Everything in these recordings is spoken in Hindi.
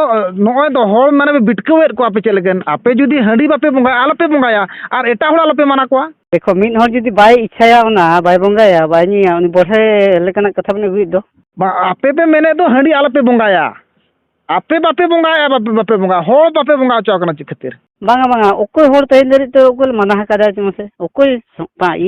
नॉय दो हर माने बिटकावेद को आपे चलेगन आपे जुदी हंडी बापे बंगा आलपे बंगाया और एटा हर आलपे माना को देखो मिन हर जुदी बाय इच्छाया ना बाय बंगाया बाय निया उनी बड़े लेकना कथा बने गुई दो आपे पे मेने दो हंडी आलपे बंगाया आपे बापे बंगाया बापे बंगा हर बापे बंगा चौकना ची खातिर बांगा बांगा ओकोय हर तहेन दरी तो ओकोय माना हकादा चमसे ओकोय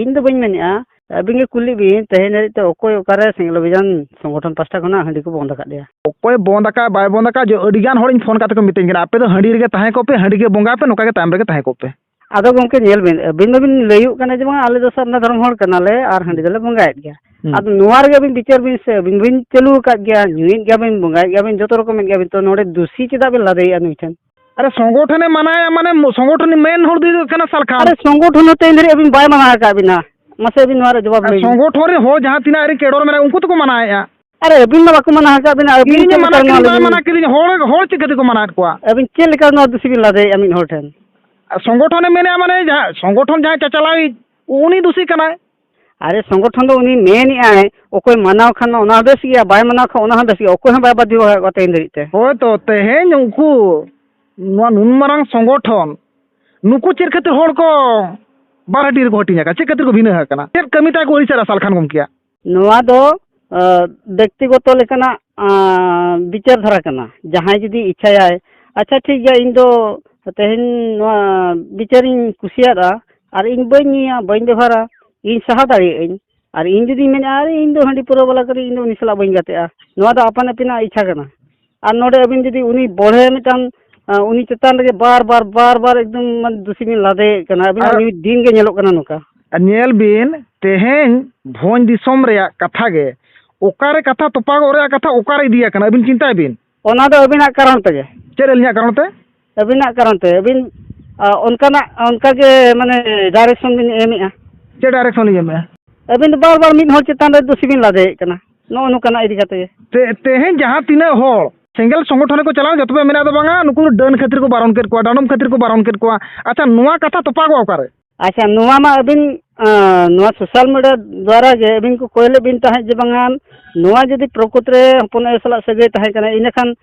इन दो बइन मेनिया अबिंगे कुली बिन तहेन दरी तो ओकोय ओकारे सिंगल अभियान संगठन पास्टा खना हंडी को बंद कादिया ओकोय बंद का बाय बंद का जो अडिगान हर फोन काते को मितें आपे तो हंडी रे ताहे को पे हंडी के बंगा पे नोका के ताम रे ताहे को पे आदो गमके नेल बिन बिन बिन लयु कना जे बांगा आले दो सरना धर्म हर कनाले आर हंडी दले बंगायत गया आदो नोवार गे बिन बिचार बिन से बिन चलू का गया न्यूइन गया बिन बंगाय गया बिन जतो रकम गया बिन तो नोडे दुसी चेदा बिन लादे अनुइठन अरे संगठने मानाया माने संगठन मेन हर दी कना सरकार अरे संगठन ते इंदरी अबिन बाय माना का बिना मसे बिन नोवार जवाब ले संगठन रे हो जहां तिना अरे केडोर में उनको तो को मनाया अरे अबिन ना बाको मना का बिना अबिन मना के हर चिकते को मना को अबिन चेल का नो दुसी बिन लादे अमिन हर ठन संगठन मेने माने जहां संगठन जहां चचलाई उनी दूसरी कना अरे संगठन दो उनी मेन आए ओकोय मनाव खान ओना बेस गया बाय मनाव खा ओना बेस गया ओकोय बाय बादी होते इंदरिते हो तो तेहेन उनको नुन मारंग संगठन नुकु चेर खातिर हर को बारहाटी रे घटिया का चे खातिर को भिना हकना चेर कमिता को ओरिसा सालखान गमकिया नोआ दो व्यक्तिगत लेकना विचार धारा कना जहां जदी इच्छा आए अच्छा ठीक गया इन दो तेहेन विचारिंग कुसियारा और इन बनिया बइन देभारा इन सहा दाड़ी इन और इन जदी मेन अरे इन दो हंडी पुरो वाला करी इन दो निसला बइन गाते नोआ दो अपन अपना इच्छा कना और नोडे अबिन जदी उनी बढ़े मिटान उनी चेतान रे बार बार एकदम दुसी बिन लादे कना अबिन दिन के नेलो कना नुका नेल बिन तेहेन भोन दिसोम रे कथा गे ओकारे कथा तोपागो रे कथा ओकारे दिया कना अबिन चिंता बिन ओना दो अबिना कारण ते चेर अलिया कारण ते अबिना कारण ते अबिन उनका के माने डायरेक्शन बिन एमिया चे डायरेक्शन लिया में अबिन बार मिन हर चेतान रे दुसी बिन लादे कना नो नुकाना इदी काते तेहेन जहां तिना हर सेंगल संगठन को चलाओ जतबे मेना दो बांगा नुकु डन खातिर को बारन केर को डांडम खातिर को बारन केर को अच्छा नुआ कथा तोपागो ओकारे अच्छा नुआ मा अबिन नुआ सोशल मीडिया द्वारा जे अबिन को कोयले बिन ताहे जे बांगा नुआ जदी प्रकृति रे हपन सला सगे ताहे कना इनखान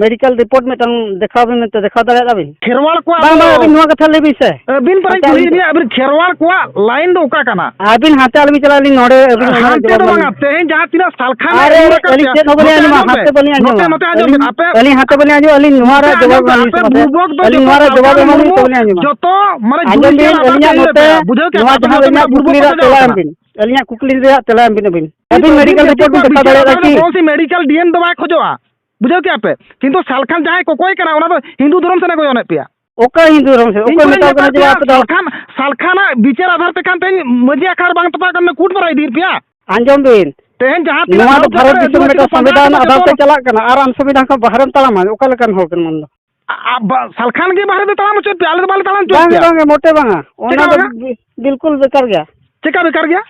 मेडिकल रिपोर्ट में देखा बिन में देखा दाड़ा बिन खेरवाल को अबिन नुआ कथा लेबी से अबिन पर कुली नि अबिन खेरवाल को लाइन दो का कना अबिन हाते आलमी चला ली नोडे अबिन हाते दो बांगा तेहेन जहां तिना सालखान अरे अली से नबले आनी हाते बली आनी मते आजो आपे अली हाते बली आनी अली नुआ रा जवाब अली नुआ रा जवाब अली तो बली आनी जतो माने जुली अलिया नोते बुझो के नुआ जहां बिना बुरबुली रा चला बिन अलिया कुकली रे चला बिन अबिन मेडिकल रिपोर्ट में देखा दाड़ा कि कौन सी मेडिकल डीएन दवा खोजोआ बुझो क्या पे किंतु सालखान जहां को कोई करा ओना तो हिंदू धर्म से ना कोई पे ओका हिंदू धर्म से ओका मेता कना जे आप सालखाना विचार आधार पे कान तेन मजी आकार बांग तपा कन कूट बराई दीर पिया आंजम बिन तेहन जहां नोआ तो भारत दिसम में संविधान आधार पे चला कना आराम संविधान का बाहरम तलामा ओका लकन हो कन मन सालखान के बाहर तलाम छ प्याले बाल तलाम छ बांग मोटे बांगा ओना बिल्कुल बेकार गया चेका बेकार गया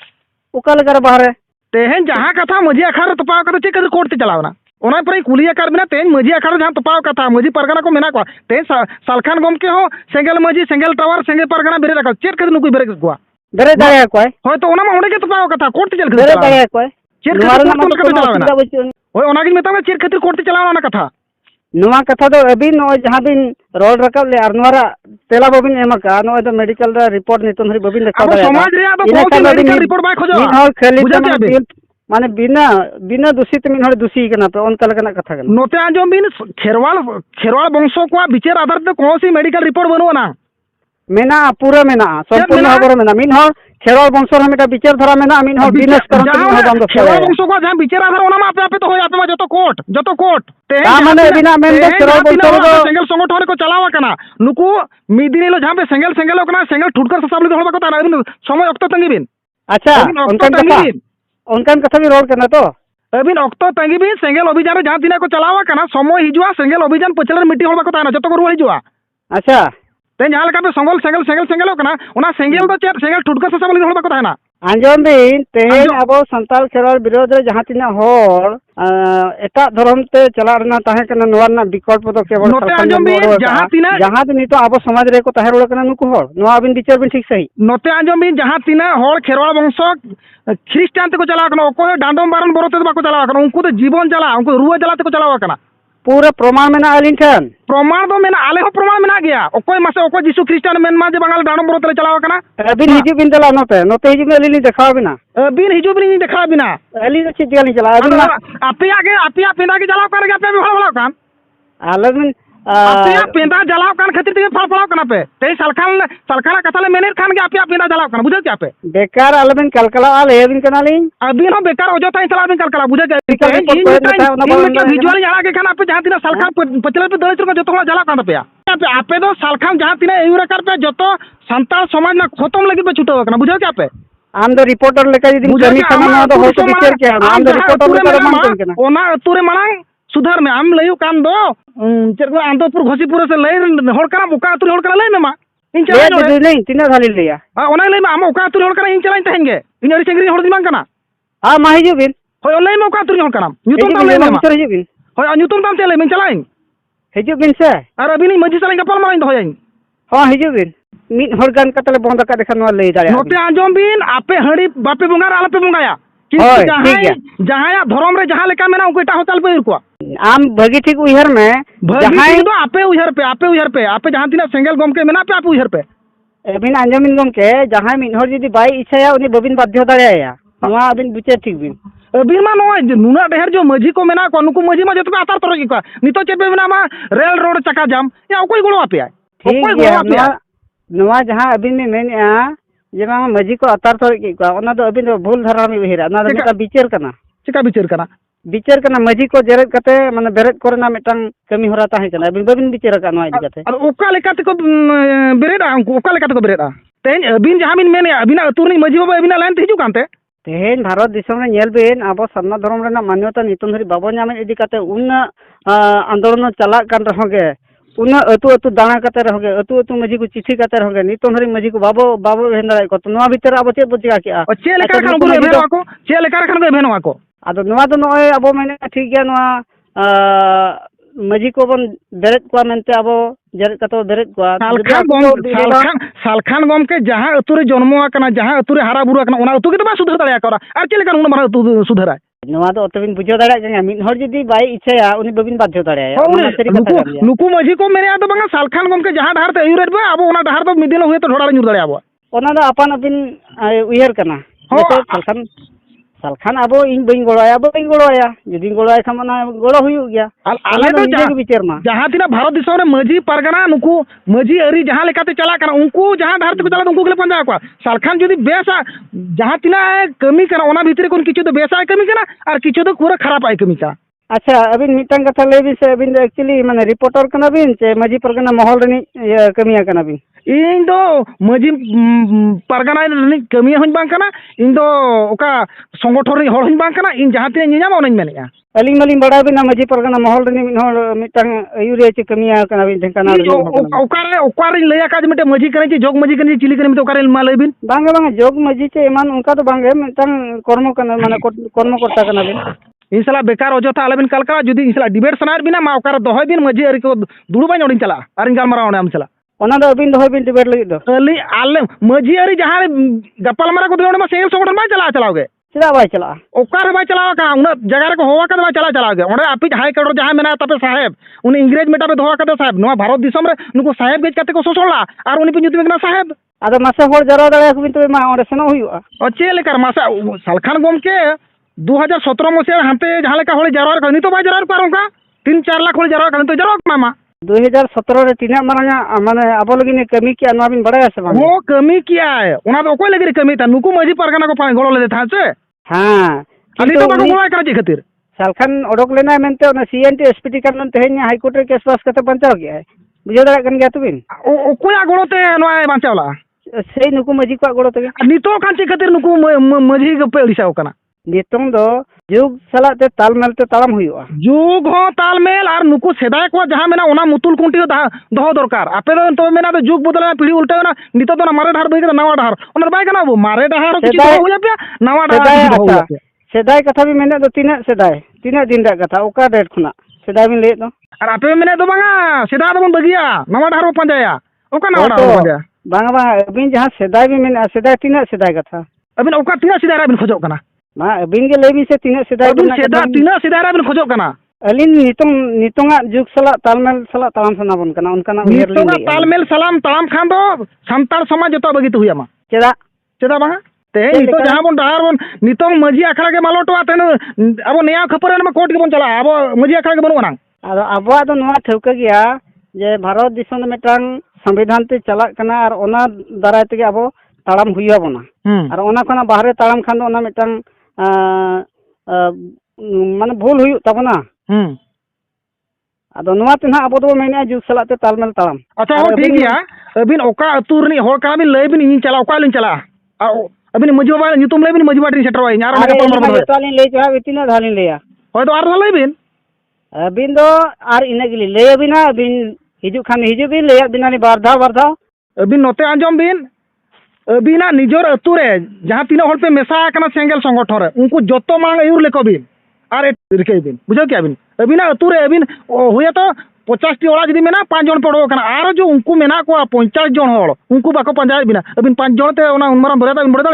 ओका लकर बाहर तेहन जहां कथा मजी आकार तपा कन चेक कोर्ट ते चलावना ओना पर कुली आकार बिना तेन मजी आकार जहां तपाव कथा मजी परगना को मेना को तेन सालखान गमके हो सेंगल मजी सेंगल टावर सेंगल परगना बेरे रखा चेक कर नुकु बेरे को बेरे दाया को होय तो ओना मा ओडे के तपाव कथा कोर्ट चल बेरे दाया को चेक कर होय ओना गिन मेता चेक खातिर कोर्ट चलावना ना कथा नुआ कथा दो अभी नो जहां बिन रोड रकब ले अरनवारा तेला बबिन एमका नो तो मेडिकल रा रिपोर्ट नितन हरि बबिन देखा अब समाज रे तो मेडिकल रिपोर्ट बा खोजो और खाली माने बिना दूषित मिन हर दूषी कना पे उनका लगना कथा कना नोते आजो बिन खेरवाल वंशो को विचार आधार पे कौन सी मेडिकल रिपोर्ट बनो ना मेना पूरा मेना संपूर्ण हबर मेना मिन हर खेरवाल वंशो हमेटा विचार धारा मेना मिन हर बिजनेस करन हो बंद खेरवाल वंशो को जहां विचार आधार ओना मा आपे तो होय आपे मा जतो कोर्ट ते माने बिना मेन खेरवाल वंशो सेंगल संगठन को चलावा कना नुकु मिदिनेलो जहां पे सेंगल कना सेंगल ठुटकर ससाबली होबा को ता समय वक्त तंगी बिन अच्छा उनकान कथा भी रोड करना तो अबिन अक्तो तंगी भी सेंगल अभियान जहां दिना को चलावा कना समय हिजुआ सेंगल अभियान पचलर मिट्टी होबा को ताना जतो को रुआ हिजुआ अच्छा ते जहां लका पे सेंगल कना ओना सेंगल तो चेर सेंगल ठुटका ससा बली होबा को ताना आंजम बिन तेहेन अबो संताल खेरवाल विरोध रे जहां तिना होर एटा धर्म ते चला रना ताहे कना नोवा ना विकल्प तो केवल नोते आंजम बिन जहां तिनी तो अबो समाज रे को ताहे रोड कना नुकु होर नोवा बिन विचार बिन ठीक सही नोते आंजम बिन जहां तिना होर खेरवाल वंश ख्रिस्टान ते को चला कना ओको डांडम बारन बरोते बा को चला कना उनको तो जीवन चला उनको रुआ चला ते को चलावा कना पूरा प्रमाण में अलिन ठन प्रमाण दो मेना आले हो प्रमाण मेना गया ओकोय मासे ओको जीसु ख्रिस्टान मेन मा जे बांगाल डाणम बरो तले चलाव कना अबिन हिजु बिन दला नोते नोते हिजु में अलिन देखा बिना अबिन हिजु बिन देखा बिना अलिन चीज गाली चला अबिन आपे पेंदा के जलाव कर आपे भी फल कान आलबिन आपे पेंदा जलाव कान खातिर ते फल फलाव कना पे ते सलखाना कथा ले मेनेर खान के आपे पेंदा जलाव कान बुझे क्या पे बेकार आलबिन कलकला आले अबिन कनालिन अबिन हो बेकार ओजो ताई चला बिन कलकला बुझे क्या विजुअल जला के खाना पे जहां तिना सलखान पचले पे दळे जो तो जलाव कान पे आपे दो सलखान जहां तिना एयुरकार पे जतो संताल समाज ना खत्म लगी पे छुटो कना बुझे क्या पे आम दो रिपोर्टर लेका यदि कमी खाना दो हो तो विचार क्या आम दो रिपोर्टर लेका मान केना ओना अतुरे मांग सुधार में आम लयु कान दो चेर आंदोपुर घोसीपुर से लय हर कना बुका अतुरे हर कना लय में मा इन चला नहीं तीना धाली लिया हां ओना लय में आम ओका अतुरे हर कना इन चला तहेंगे इन अरी सेंगरी हर दिमाग कना हां मा हिजु बिन होय लय में ओका अतुरे हर कना न्यूटन ताम लय में मा हिजु बिन होय न्यूटन ताम ते लय में चलाइन हिजु बिन से अरे अबिनी मजी साला गपल माराइन दो होयइन हां हिजु बिन मिट हर गान कतले बंद का देखा न लय दाड़े नोते आंजम बिन आपे हड़ी बापे बंगार आला पे बंगाया कि जहां धर्म रे जहां लेका मेना उनको एटा होताल पे इरको आम भगी ठीक उहर में जहां दो आपे उहर पे आपे जहां तिना सेंगल गम के मेना पे आप उहर पे अबिन आंजमिन गम के जहां मिन हर जदी बाई इच्छाया उनी बबिन बाध्य दाड़ेया नवा अबिन बुचे ठीक बिन अबिन मा नो नुना ढेर जो मजी को मेना को नुकु मजी मा जतो पे आतार तरो की नितो चेप पे मेना मा रेल रोड चका जाम या कोई गोलो आपे कोई गोलो आपे नवा जहां अबिन में मेनया जे मा मजी को अतार तरो की ओना दो अबिन भूल धारा में उहिरा ना दो विचार कना चिका विचार कना मजी को जरेत कते माने बेरेत करना मिटंग कमी होरा ताहे कना अबिन बबिन विचार का नवा इदी कते और ओका लेकाते को बेरेदा उनको ओका लेकाते को बेरेदा तेन अबिन जहां बिन मेने अबिना अतुर नि मजी बाबा अबिना लाइन ते हिजु कानते तेन भारत दिसम रे नेल बिन आबो सरना धर्म रेना मान्यता नितन धरि बाबो नामे इदी कते उन आंदोलन चला कान रहोगे उन अतु अतु दाना कते रहोगे अतु अतु मजी को चिठी कते रहोगे नितन धरि मजी को बाबो हेंदा को तो नवा भीतर आबो चेक बुझिया के चे लेका खान को भेनवा को चे लेका खान को भेनवा को आदो नवा दो नय आबो माने ठीक गया नवा मजी को बन बेरेत को मेनते आबो जरेत कतो बेरेत को सालखान गम के जहां अतुरे जन्मवा कना जहां अतुरे हारा बुरा कना ओना अतु के तो बा सुधर दाड़िया करा आर चे लेका उन मारा अतु सुधराय नवा दो अतबिन बुझो दाड़ा के मिन हर जदी बाई इच्छाया उनी बबिन बाध्य दाड़ाया ओना सरी कथा गया नुकु मजी को मेने तो बंगा सालखान गम के जहां धार ते अयुरेट बा आबो ओना धार तो मिदिन हुए तो ढोड़ा नुर दाड़िया आबो ओना दो अपन अबिन उयहर कना सालखान आबो इन बइन गोड़ाया जदी गोड़ाय खमना गोड़ो हुयु गया आले तो जहां विचार मा जहां तिना भारत दिसो रे मजी परगना नुकु मजी अरी जहां लेकाते चला कना उनको जहां धार ते चला उनको के पंजा को सालखान जदी बेसा जहां तिना कमी कना ओना भीतर कोन किछु तो बेसा कमी कना और किछु तो पूरा खराब आय कमी का अच्छा अबिन मिटंग कथा लेबी से अबिन एक्चुअली माने रिपोर्टर कना बिन से मजी परगना महल रनी कमिया कना बिन इन दो मजी परगना रनी कमिया हन बांग कना इन दो ओका संगठन रे हर हन बांग कना इन जहां तिना नियाम ओनन मेनेया अलिंग मलिंग बड़ा बिना मजी परगना महल रनी मिन हर मिटंग अयुरे चे कमिया कना बिन ढेंकाना ओकारे लया का मटे मजी कने चे जोग मजी कने चिली कने मते ओकारे मा लय बिन बांग जोग मजी चे मान उनका तो बांग मिटंग कर्म कना माने कर्म करता कना बिन इंसला बेकार अजोथा आलेबिन कलका जुदी इंसला डिबेट सनार बिना मा ओकार दोहय बिन मजी अरि को दुड़ु बाइन ओडिन चला आरिन गालमारा ओने आम चला ओना दो अबिन दोहय बिन डिबेट लगी दो अली आले मजी अरि जहां गपल मारा को दोने मा सेल संगठन मा चलाओगे चला बाय चला ओकार बाय चलाओ का उन जगह रे को होवा का बाय चलाओगे ओने आपि हाई कोर्ट जहां मेना तपे साहेब उनी इंग्रेज मेटा पे दोहा का साहेब नो भारत दिसम रे नुको साहेब गेज कते को सोसोला आर उनी पे जुतमे ना साहेब आदो मासे होड़ जरा दाड़ा को बिन तो मा ओरे सनो हुआ अचे लेकर मासा सालखान गम के 2017 मसिया हांते जहां लेका होले जरार का नितो बाय जरार पारो का 3-4 लाख होले जरार का तो जरार मामा 2017 रे तीना मारा माने आबो लगी ने कमी किया नवा बिन बड़ा है वो कमी किया है ओना तो कोई लगी कमी था नुकु मजी परगना को पानी गोलो ले था से हां अली तो बाको गोला करा जे खातिर सालखान ओडक लेना मेनते ओना सीएनटी एसपीटी करन तेहन हाई कोर्ट रे केस पास करते बंचाव गया है बुझो दाड़ा कन गया तुबिन ओ कोया गोलोते नवा बंचावला से नुकु मजी को गोलोते नितो कान चे खातिर नुकु मजी पे उड़ीसा कना नितों दो जुग सलाते तालमेल ते तालम हुआ जुग हो तालमेल और नुकु सेदाय को जहां मेना ओना मुतुल कुंटी दो दरकार आपे तो मेना तो जुग बदला पीढ़ी उल्टा ना नितो तो ना मारे ढार बई नवा ढार ओना बाय कना मारे ढार किछ हो होया पे नवा ढार हो होया पे सेदाय कथा भी मेने दो तीना दिन रा कथा ओका डेट खुना सेदाय बिन ले दो और आपे मेने दो बांगा सेदा दो बन बगिया नवा ढार पंजाया ओका नवा ढार पंजाया बांगा अबिन जहां सेदाय भी मेने सेदाय तीना सेदाय कथा अबिन ओका तीना सेदाय रा बिन खोजो कना मा अबिन के लेबी से तीना सेदाय तीना सेदाय रा बिन खोजो कना अलिन नितोंगा जुग सला तालमेल सला तालाम सनाबन कना उनकाना नितोंगा तालमेल सलाम तालाम खान दो संताल समाज जतो बगी तो हुयामा चेदा चेदा बांगा ते नितो जहां बन डार बन नितो मजी आखड़ा के मालोटो आते अब नया खबर में कोर्ट के बन चला अब मजी आखड़ा के बनु वनांग आदो अबवा दो नोआ ठौका गया जे भारत दिसम मेटांग संविधान ते चला कना और ओना दाराय ते अब तालाम हुया बना और ओना कना बाहरे तालाम खान दो ओना मेटांग माने भूल हुई तबना आदो नोआ ते ना अब दो मेना जुग सला ते तालमेल तालाम अच्छा हो ठीक गया अबिन ओका अतुर नि होर का बिन लय बिन इन चला ओका लिन चला अबिन मजी बाबा नितुम लय बिन मजी बाटी सेटरवाई ᱧᱟᱨ ᱚᱱᱟ ᱠᱟᱛᱚ ᱢᱟᱨ तो लिन ले जोहा बितिना धालिन लेया होय तो आर लय बिन अबिन दो आर इना गिली ले अबिना अबिन हिजु खान हिजु बिन ले अबिना नि बारधा अबिन नोते आंजम बिन अबिना निजोर अतु रे जहां तीना होल पे मेसा कना सेंगेल संगठन रे उनको जतो मांग आयुर लेको बिन आर रिके बिन बुझो क्या बिन अबिना अतु रे अबिन हुए तो 50 टी ओड़ा जदी मेना 5 जन पड़ो कना आर जो उनको मेना को 50 जन होल उनको बाको पंजाय बिना अबिन 5 जन ते ओना उनमरन बरेदा बिन बड़े